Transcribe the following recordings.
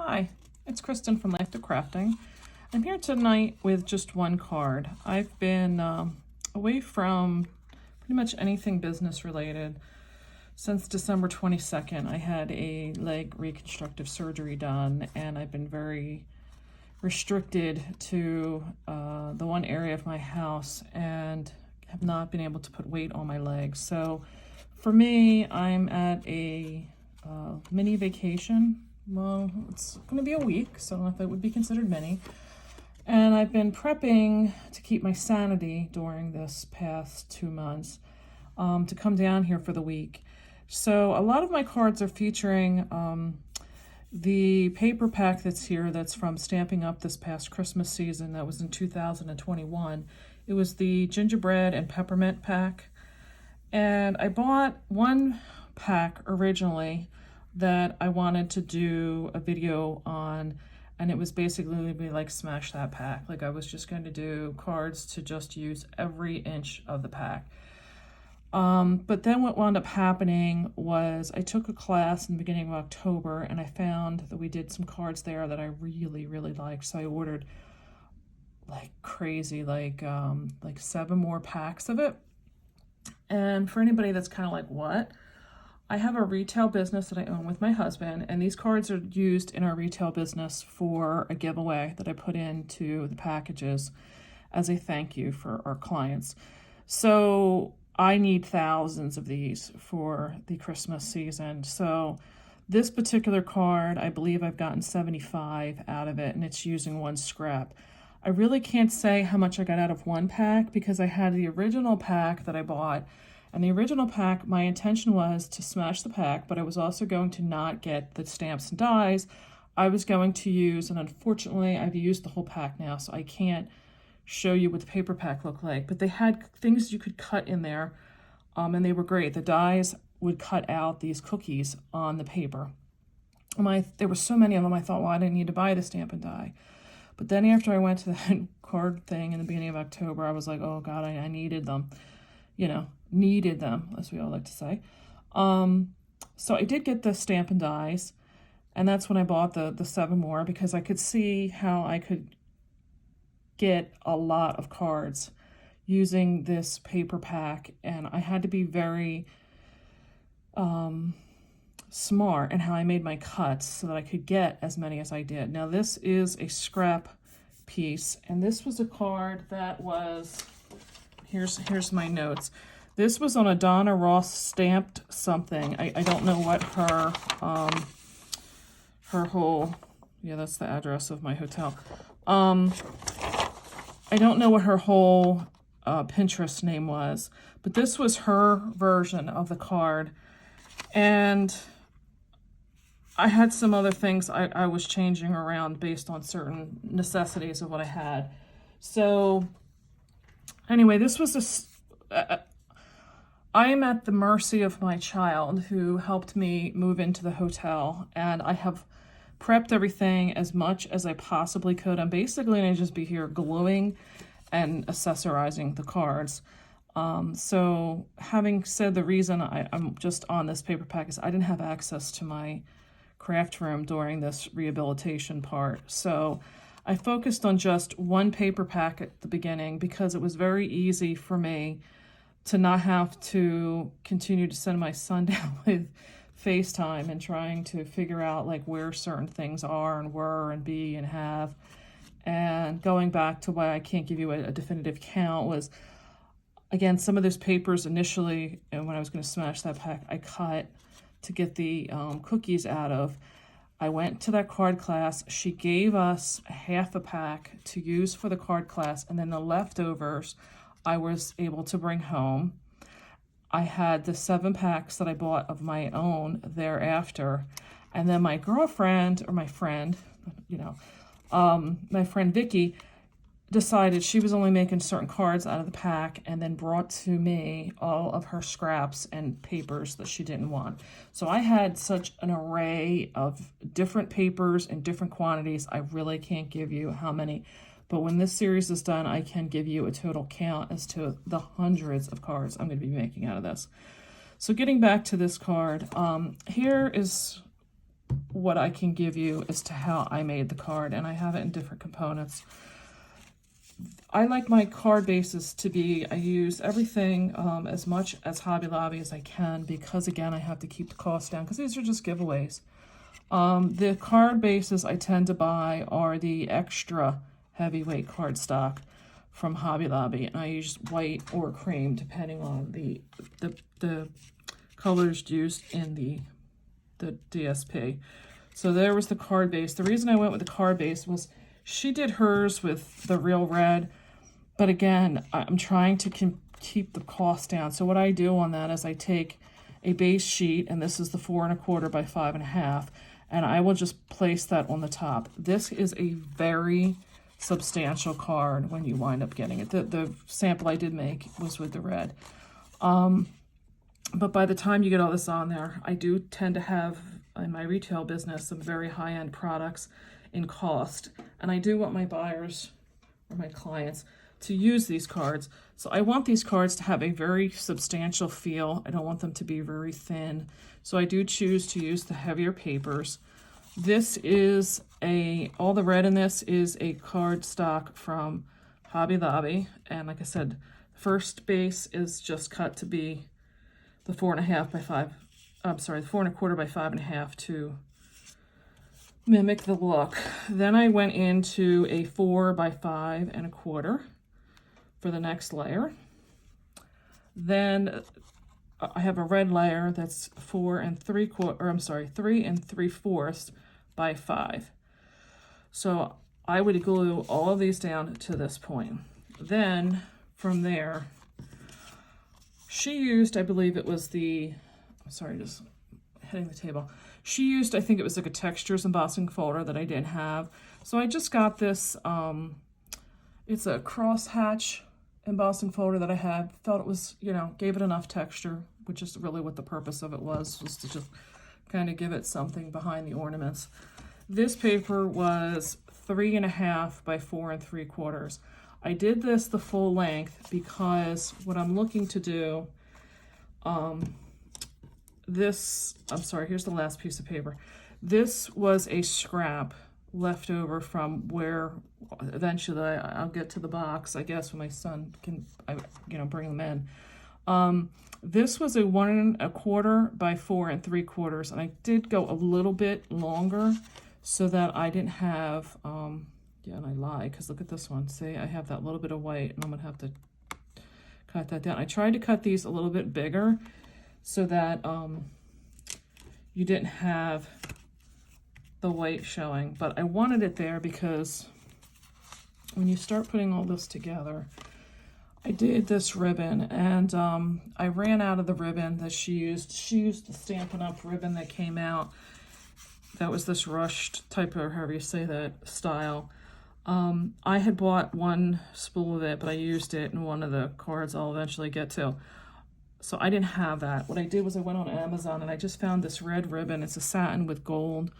Hi, it's Kristen from Life to Crafting. I'm here tonight with just one card. I've been away from pretty much anything business related since December 22nd. I had a leg reconstructive surgery done, and I've been very restricted to the one area of my house and have not been able to put weight on my legs. So for me, I'm at a mini vacation. Well, it's going to be a week, so I don't know if it would be considered mini. And I've been prepping to keep my sanity during this past 2 months to come down here for the week. So a lot of my cards are featuring the paper pack that's here that's from Stampin' Up! This past Christmas season. That was in 2021. It was the Gingerbread and Peppermint pack. And I bought one pack originally that I wanted to do a video on, and it was basically be like smash that pack. Like I was just going to do cards to just use every inch of the pack. But then what wound up happening was I took a class in the beginning of October, and I found that we did some cards there that I really, really liked. So I ordered like crazy, like 7 more packs of it. And for anybody that's kind of like, what? I have a retail business that I own with my husband, and these cards are used in our retail business for a giveaway that I put into the packages as a thank you for our clients. So I need thousands of these for the Christmas season. So this particular card, I believe I've gotten 75 out of it, and it's using 1 scrap. I really can't say how much I got out of 1 pack because I had the original pack that I bought. And the original pack, my intention was to smash the pack, but I was also going to not get the stamps and dies. I was going to use, and unfortunately I've used the whole pack now, so I can't show you what the paper pack looked like. But they had things you could cut in there, and they were great. The dies would cut out these cookies on the paper. There were so many of them, I thought, well, I didn't need to buy the stamp and die. But then after I went to that card thing in the beginning of October, I was like, oh God, I needed them. Needed them, as we all like to say. So I did get the stamp and dies, and that's when I bought the 7 more because I could see how I could get a lot of cards using this paper pack, and I had to be very smart in how I made my cuts so that I could get as many as I did. Now this is a scrap piece, and this was a card that was, here's my notes. This was on a Donna Ross stamped something. I don't know what her whole, yeah, that's the address of my hotel. I don't know what her whole Pinterest name was, but this was her version of the card. And I had some other things I was changing around based on certain necessities of what I had. So anyway, this was I am at the mercy of my child who helped me move into the hotel, and I have prepped everything as much as I possibly could. I'm basically going to just be here gluing and accessorizing the cards. So having said the reason I'm just on this paper pack is I didn't have access to my craft room during this rehabilitation part. So I focused on just 1 paper pack at the beginning because it was very easy for me to not have to continue to send my son down with FaceTime and trying to figure out like where certain things are and were and be and have. And going back to why I can't give you a definitive count was, again, some of those papers initially, and when I was going to smash that pack, I cut to get the cookies out of. I went to that card class. She gave us half a pack to use for the card class, and then the leftovers I was able to bring home. I had the 7 packs that I bought of my own thereafter. And then my girlfriend, or my friend, my friend Vicky, decided she was only making certain cards out of the pack and then brought to me all of her scraps and papers that she didn't want. So I had such an array of different papers in different quantities. I really can't give you how many. But when this series is done, I can give you a total count as to the hundreds of cards I'm going to be making out of this. So getting back to this card, here is what I can give you as to how I made the card, and I have it in different components. I like my card bases to be, I use everything as much as Hobby Lobby as I can, because again, I have to keep the cost down because these are just giveaways. The card bases I tend to buy are the extra heavyweight cardstock from Hobby Lobby, and I use white or cream depending on the colors used in the DSP. So there was the card base. The reason I went with the card base was she did hers with the real red, but again, I'm trying to keep the cost down. So what I do on that is I take a base sheet, and this is the 4 1/4 by 5 1/2, and I will just place that on the top. This is a very substantial card when you wind up getting it. The sample I did make was with the red. But by the time you get all this on there, I do tend to have, in my retail business, some very high-end products in cost. And I do want my buyers or my clients to use these cards. So I want these cards to have a very substantial feel. I don't want them to be very thin. So I do choose to use the heavier papers. This is all the red in this is a card stock from Hobby Lobby. And like I said, first base is just cut to be the 4 1/2 by 5, I'm sorry, the 4 1/4 by 5 1/2 to mimic the look. Then I went into a 4 by 5 1/4 for the next layer. Then I have a red layer that's 3 3/4 by 5. So I would glue all of these down to this point. Then from there, she used, I believe it was just hitting the table. She used, I think it was like a textures embossing folder that I didn't have. So I just got this, it's a crosshatch embossing folder that I had. Felt it was, gave it enough texture, which is really what the purpose of it was to just kind of give it something behind the ornaments. This paper was 3 1/2 by 4 3/4. I did this the full length because what I'm looking to do, here's the last piece of paper. This was a scrap left over from where eventually I'll get to the box, I guess, when my son can, bring them in. This was a 1 1/4 by 4 3/4, and I did go a little bit longer so that I didn't have, and I lie, because look at this one. See, I have that little bit of white, and I'm going to have to cut that down. I tried to cut these a little bit bigger so that you didn't have the white showing. But I wanted it there because when you start putting all this together, I did this ribbon, and I ran out of the ribbon that she used. She used the Stampin' Up! Ribbon that came out. That was this rushed type, or however you say that, style. I had bought one spool of it, but I used it in one of the cards I'll eventually get to. So I didn't have that. What I did was I went on Amazon and I just found this red ribbon. It's a satin with gold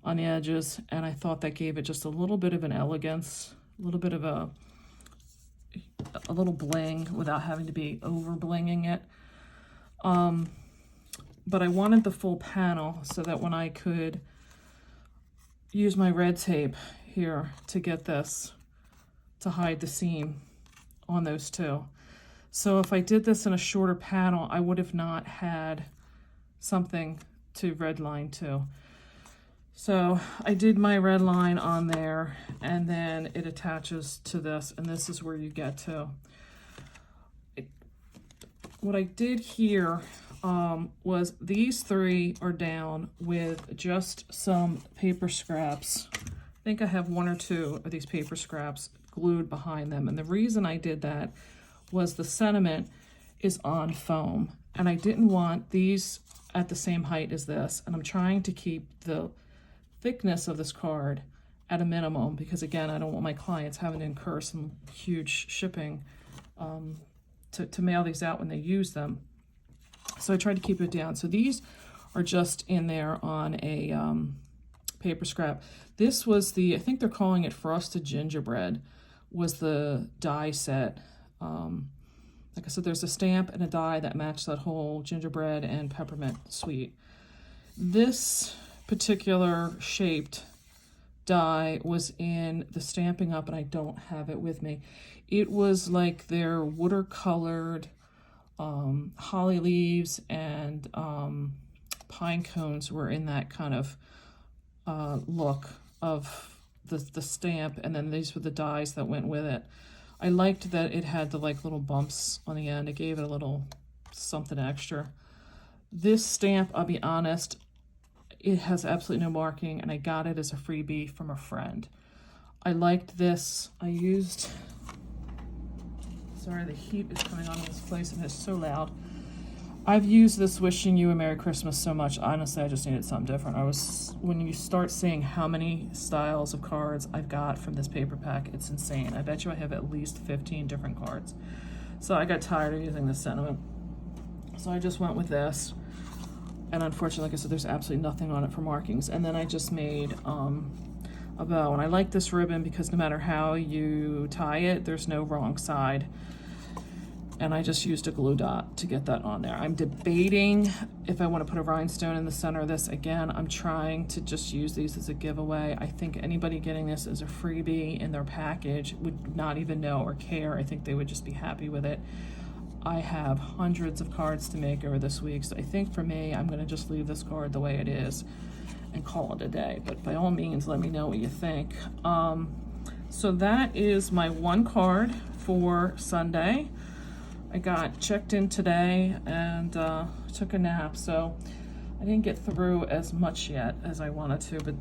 on the edges, and I thought that gave it just a little bit of an elegance, a little bit of a little bling without having to be over blinging it. But I wanted the full panel so that when I could use my red tape here to get this to hide the seam on those two. So if I did this in a shorter panel, I would have not had something to red line to. So I did my red line on there, and then it attaches to this, and this is where you get to. What I did here was these three are down with just some paper scraps. I think I have 1 or 2 of these paper scraps glued behind them. And the reason I did that was the sentiment is on foam. And I didn't want these at the same height as this. And I'm trying to keep the thickness of this card at a minimum because, again, I don't want my clients having to incur some huge shipping to mail these out when they use them. So I tried to keep it down. So these are just in there on a paper scrap. This was I think they're calling it Frosted Gingerbread, was the die set. Like I said, there's a stamp and a die that match that whole gingerbread and peppermint sweet. This particular shaped die was in the Stampin' Up, and I don't have it with me. It was like their watercolored holly leaves and pine cones were in that kind of look of the stamp, and then these were the dies that went with it. I liked that it had the like little bumps on the end. It gave it a little something extra. This stamp, I'll be honest, it has absolutely no marking, and I got it as a freebie from a friend. I liked this. I used, sorry, the heat is coming on in this place and it's so loud. I've used this Wishing You a Merry Christmas so much. Honestly, I just needed something different. When you start seeing how many styles of cards I've got from this paper pack, it's insane. I bet you I have at least 15 different cards. So I got tired of using this sentiment. So I just went with this. And unfortunately, like I said, there's absolutely nothing on it for markings. And then I just made a bow. And I like this ribbon because no matter how you tie it, there's no wrong side. And I just used a glue dot to get that on there. I'm debating if I want to put a rhinestone in the center of this. Again, I'm trying to just use these as a giveaway. I think anybody getting this as a freebie in their package would not even know or care. I think they would just be happy with it. I have hundreds of cards to make over this week, so I think for me, I'm going to just leave this card the way it is and call it a day. But by all means, let me know what you think. So that is my one card for Sunday. I got checked in today and took a nap, so I didn't get through as much yet as I wanted to, but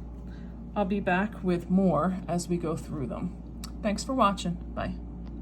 I'll be back with more as we go through them. Thanks for watching. Bye.